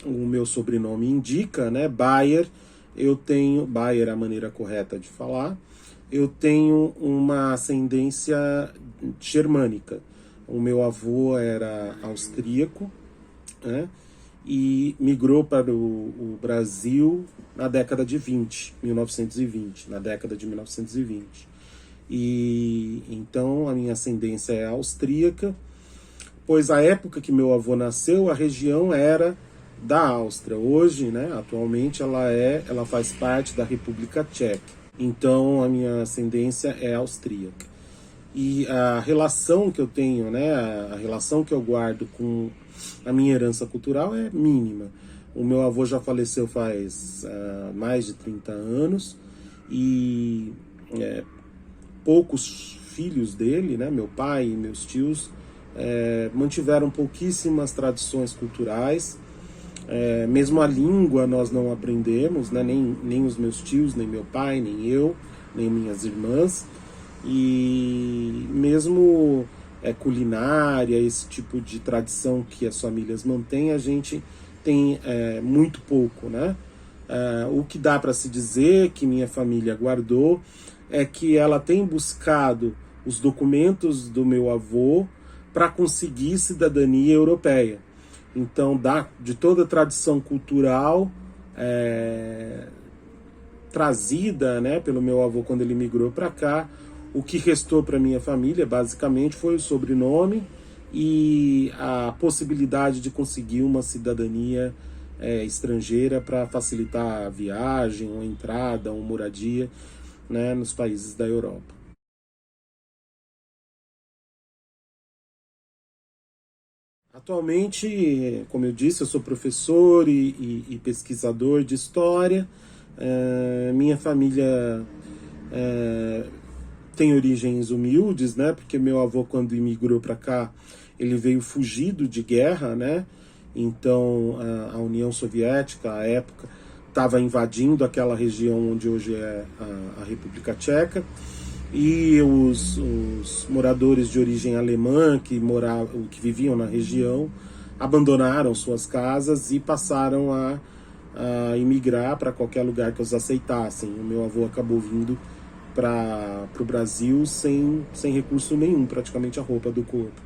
o meu sobrenome indica, né, Bayer, Bayer é a maneira correta de falar, eu tenho uma ascendência germânica. O meu avô era austríaco, né, e migrou para o Brasil na década de 1920, na década de 1920. E então a minha ascendência é austríaca, pois a época que meu avô nasceu, a região era da Áustria. Hoje, né, atualmente, ela faz parte da República Tcheca. Então a minha ascendência é austríaca. E a relação que eu tenho, né, a relação que eu guardo com a minha herança cultural é mínima. O meu avô já faleceu faz mais de 30 anos e poucos filhos dele, né, meu pai e meus tios, mantiveram pouquíssimas tradições culturais. Mesmo a língua nós não aprendemos, né, nem os meus tios, nem meu pai, nem eu, nem minhas irmãs. E mesmo culinária, esse tipo de tradição que as famílias mantêm, a gente tem muito pouco, né? O que dá para se dizer que minha família guardou é que ela tem buscado os documentos do meu avô para conseguir cidadania europeia. Então, de toda a tradição cultural trazida, né, pelo meu avô quando ele migrou para cá, o que restou para minha família, basicamente, foi o sobrenome e a possibilidade de conseguir uma cidadania estrangeira para facilitar a viagem, uma entrada, uma moradia, né, nos países da Europa. Atualmente, como eu disse, eu sou professor e pesquisador de história. Minha família tem origens humildes, né? Porque meu avô, quando imigrou para cá, ele veio fugido de guerra, né? Então, a União Soviética, à época, estava invadindo aquela região onde hoje é a República Tcheca. E os moradores de origem alemã que viviam na região abandonaram suas casas e passaram a imigrar para qualquer lugar que os aceitassem. O meu avô acabou vindo para o Brasil sem recurso nenhum, praticamente a roupa do corpo.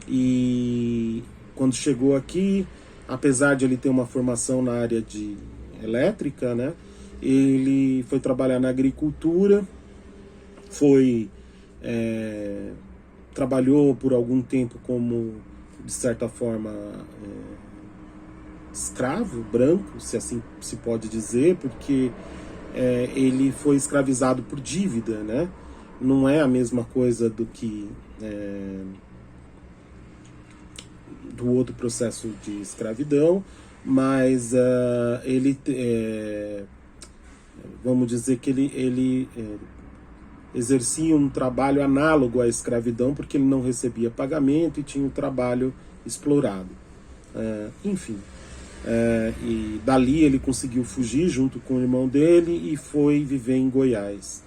E quando chegou aqui, apesar de ele ter uma formação na área de elétrica, né, ele foi trabalhar na agricultura, trabalhou por algum tempo como, de certa forma, escravo branco, se assim se pode dizer, porque ele foi escravizado por dívida, né? Não é a mesma coisa do que do outro processo de escravidão, mas vamos dizer que ele exercia um trabalho análogo à escravidão, porque ele não recebia pagamento e tinha um trabalho explorado. Enfim, e dali ele conseguiu fugir junto com o irmão dele e foi viver em Goiás.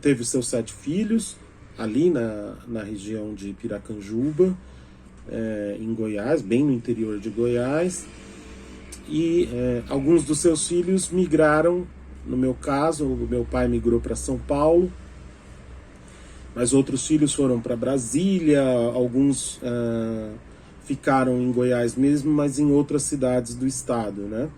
Teve seus 7 filhos ali na região de Piracanjuba, em Goiás, bem no interior de Goiás, e alguns dos seus filhos migraram. No meu caso, o meu pai migrou para São Paulo, mas outros filhos foram para Brasília, alguns ficaram em Goiás mesmo, mas em outras cidades do estado, né?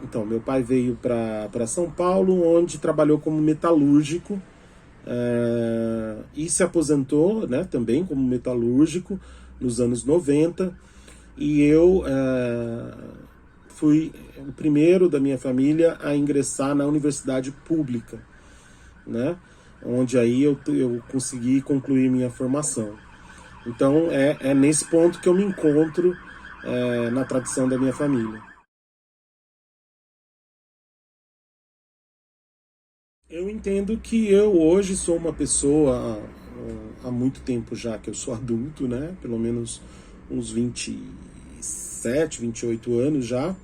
Então, meu pai veio para São Paulo, onde trabalhou como metalúrgico, e se aposentou, né, também como metalúrgico nos anos 90, e eu fui o primeiro da minha família a ingressar na universidade pública, né? Onde aí eu consegui concluir minha formação. Então é nesse ponto que eu me encontro na tradição da minha família. Eu entendo que eu hoje sou uma pessoa, há muito tempo já que eu sou adulto, né? Pelo menos uns 27, 28 anos já.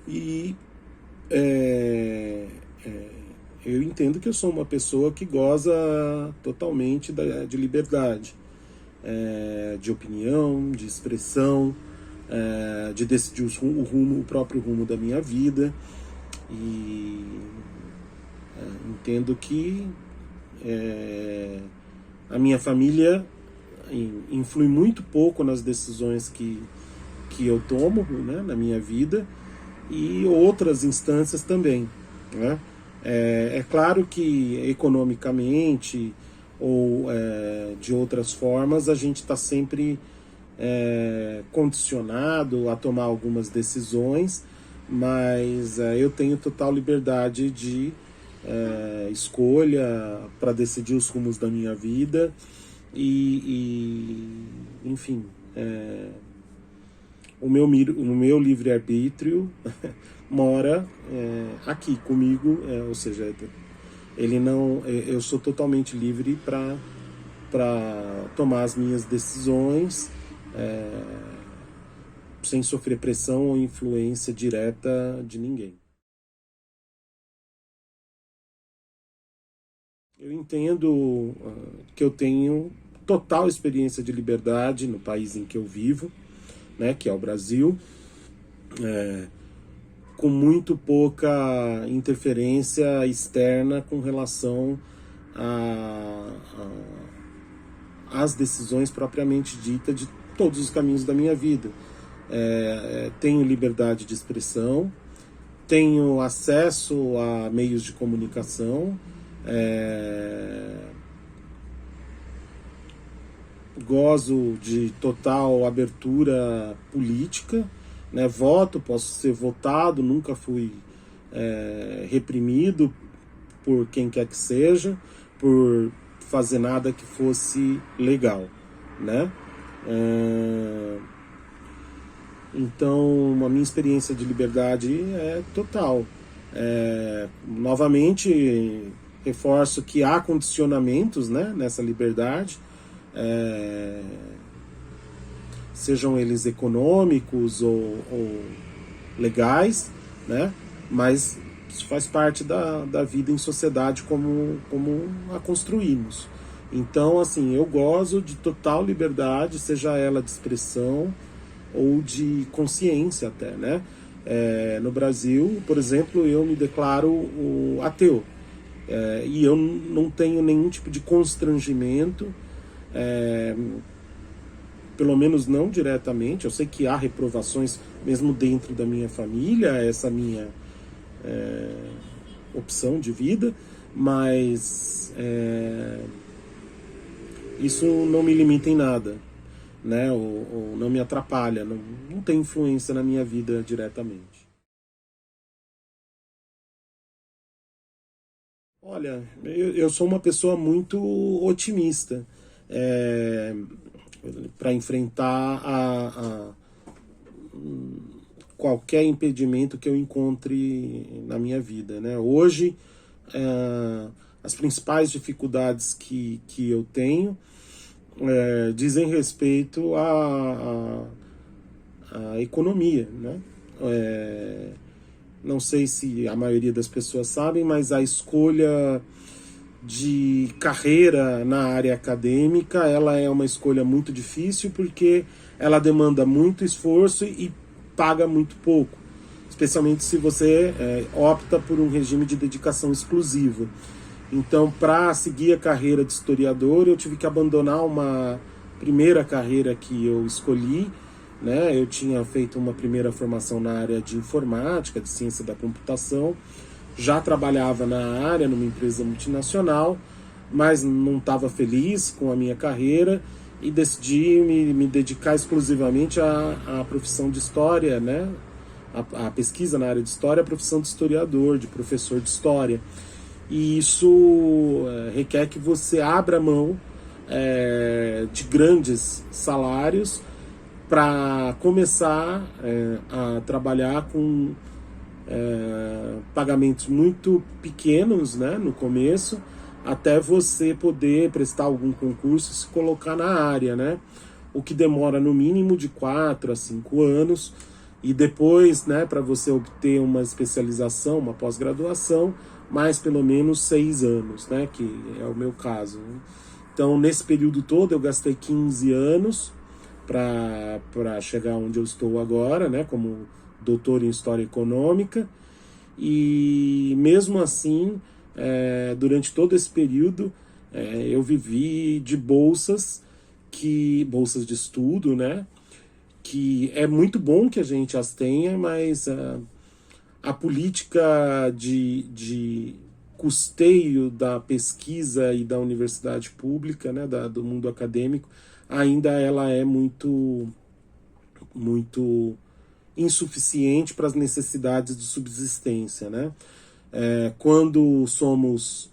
E eu entendo que eu sou uma pessoa que goza totalmente de liberdade. de opinião, de expressão, de decidir o próprio rumo da minha vida. E entendo que a minha família influi muito pouco nas decisões que eu tomo, né, na minha vida, e outras instâncias também, né? É claro que economicamente ou de outras formas a gente está sempre condicionado a tomar algumas decisões, mas eu tenho total liberdade de escolha para decidir os rumos da minha vida enfim, o meu livre-arbítrio mora aqui comigo, ou seja, ele não, eu sou totalmente livre para tomar as minhas decisões sem sofrer pressão ou influência direta de ninguém. Eu entendo que eu tenho total experiência de liberdade no país em que eu vivo, né, que é o Brasil, com muito pouca interferência externa com relação às decisões propriamente ditas de todos os caminhos da minha vida. Tenho liberdade de expressão, tenho acesso a meios de comunicação, gozo de total abertura política, né? Voto, posso ser votado, nunca fui reprimido por quem quer que seja, por fazer nada que fosse legal, né? Então, a minha experiência de liberdade é total. Novamente, reforço que há condicionamentos, né, nessa liberdade, sejam eles econômicos ou legais, né, mas isso faz parte da vida em sociedade como a construímos. Então, assim, eu gozo de total liberdade, seja ela de expressão ou de consciência até, né? No Brasil, por exemplo, eu me declaro ateu. E eu não tenho nenhum tipo de constrangimento, pelo menos não diretamente. Eu sei que há reprovações mesmo dentro da minha família, essa minha opção de vida, mas isso não me limita em nada, né? Ou não me atrapalha, não tem influência na minha vida diretamente. Olha, eu sou uma pessoa muito otimista para enfrentar qualquer impedimento que eu encontre na minha vida, né? Hoje, as principais dificuldades que eu tenho dizem respeito à economia, né? Não sei se a maioria das pessoas sabem, mas a escolha de carreira na área acadêmica, ela é uma escolha muito difícil porque ela demanda muito esforço e paga muito pouco, especialmente se você opta por um regime de dedicação exclusiva. Então, para seguir a carreira de historiador, eu tive que abandonar uma primeira carreira que eu escolhi, né? Eu tinha feito uma primeira formação na área de informática, de ciência da computação, já trabalhava na área, numa empresa multinacional, mas não estava feliz com a minha carreira e decidi me dedicar exclusivamente à profissão de história, né? A pesquisa na área de história, a profissão de historiador, de professor de história. E isso requer que você abra mão de grandes salários para começar a trabalhar com pagamentos muito pequenos, né, no começo, até você poder prestar algum concurso e se colocar na área, né? O que demora no mínimo de 4 a 5 anos, e depois, né, para você obter uma especialização, uma pós-graduação, mais pelo menos 6 anos, né, que é o meu caso, né? Então, nesse período todo, eu gastei 15 anos para chegar onde eu estou agora, né, como doutor em História Econômica. E mesmo assim, durante todo esse período, eu vivi de bolsas de estudo, né, que é muito bom que a gente as tenha, mas a política de custeio da pesquisa e da universidade pública, né, do mundo acadêmico, ainda ela é muito insuficiente para as necessidades de subsistência, né? Quando somos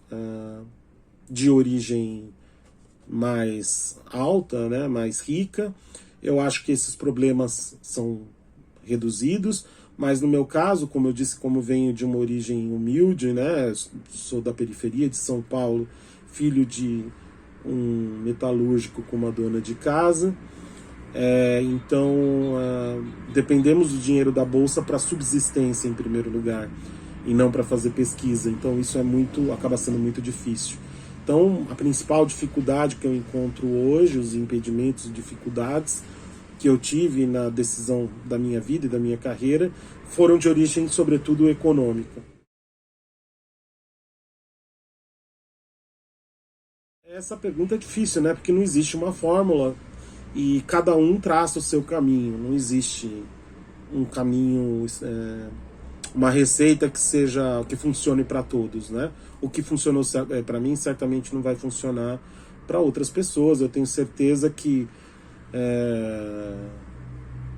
de origem mais alta, né, mais rica, eu acho que esses problemas são reduzidos, mas no meu caso, como eu disse, como venho de uma origem humilde, né, sou da periferia de São Paulo, filho de um metalúrgico com uma dona de casa, então dependemos do dinheiro da bolsa para subsistência em primeiro lugar e não para fazer pesquisa. Então isso acaba sendo muito difícil. Então a principal dificuldade que eu encontro hoje, os impedimentos e dificuldades que eu tive na decisão da minha vida e da minha carreira, foram de origem sobretudo econômica. Essa pergunta é difícil, né? Porque não existe uma fórmula e cada um traça o seu caminho. Não existe um caminho, uma receita que funcione para todos, né? O que funcionou para mim certamente não vai funcionar para outras pessoas. Eu tenho certeza que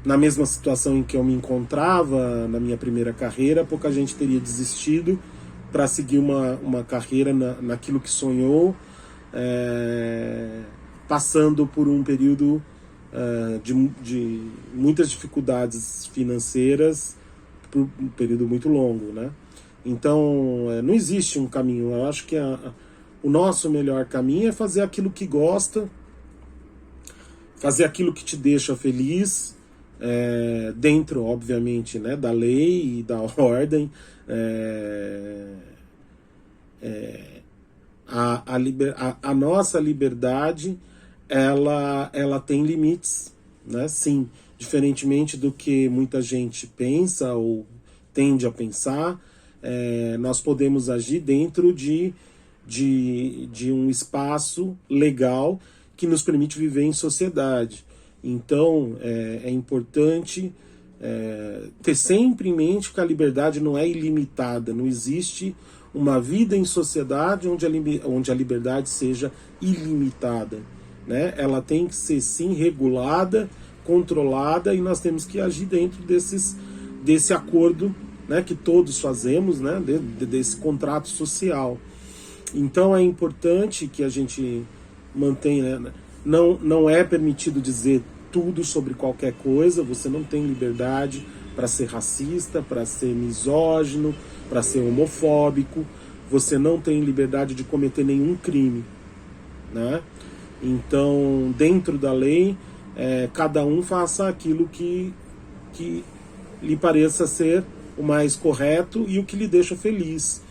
na mesma situação em que eu me encontrava na minha primeira carreira, pouca gente teria desistido para seguir uma carreira naquilo que sonhou, passando por um período de muitas dificuldades financeiras, por um período muito longo, né? Então, não existe um caminho. Eu acho que o nosso melhor caminho é fazer aquilo que gosta, fazer aquilo que te deixa feliz, dentro, obviamente, né, da lei e da ordem. A nossa liberdade, ela tem limites, né? Sim, diferentemente do que muita gente pensa ou tende a pensar, nós podemos agir dentro de um espaço legal que nos permite viver em sociedade. Então, é importante ter sempre em mente que a liberdade não é ilimitada, não existe uma vida em sociedade onde a liberdade seja ilimitada, né? Ela tem que ser, sim, regulada, controlada, e nós temos que agir dentro desse acordo, né, que todos fazemos, né, desse contrato social. Então é importante que a gente mantenha, né? Não é permitido dizer tudo sobre qualquer coisa, você não tem liberdade para ser racista, para ser misógino, para ser homofóbico, você não tem liberdade de cometer nenhum crime, né? Então, dentro da lei, cada um faça aquilo que lhe pareça ser o mais correto e o que lhe deixa feliz.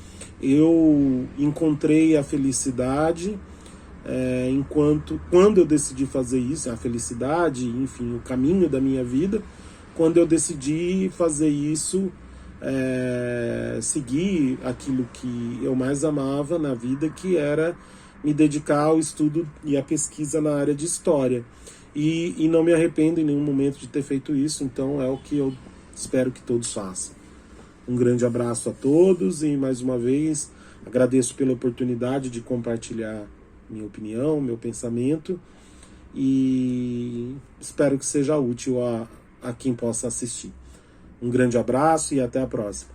Eu encontrei a felicidade quando eu decidi fazer isso, a felicidade, enfim, o caminho da minha vida, quando eu decidi fazer isso, seguir aquilo que eu mais amava na vida, que era me dedicar ao estudo e à pesquisa na área de história. E não me arrependo em nenhum momento de ter feito isso, então é o que eu espero que todos façam. Um grande abraço a todos e, mais uma vez, agradeço pela oportunidade de compartilhar minha opinião, meu pensamento, e espero que seja útil a quem possa assistir. Um grande abraço e até a próxima.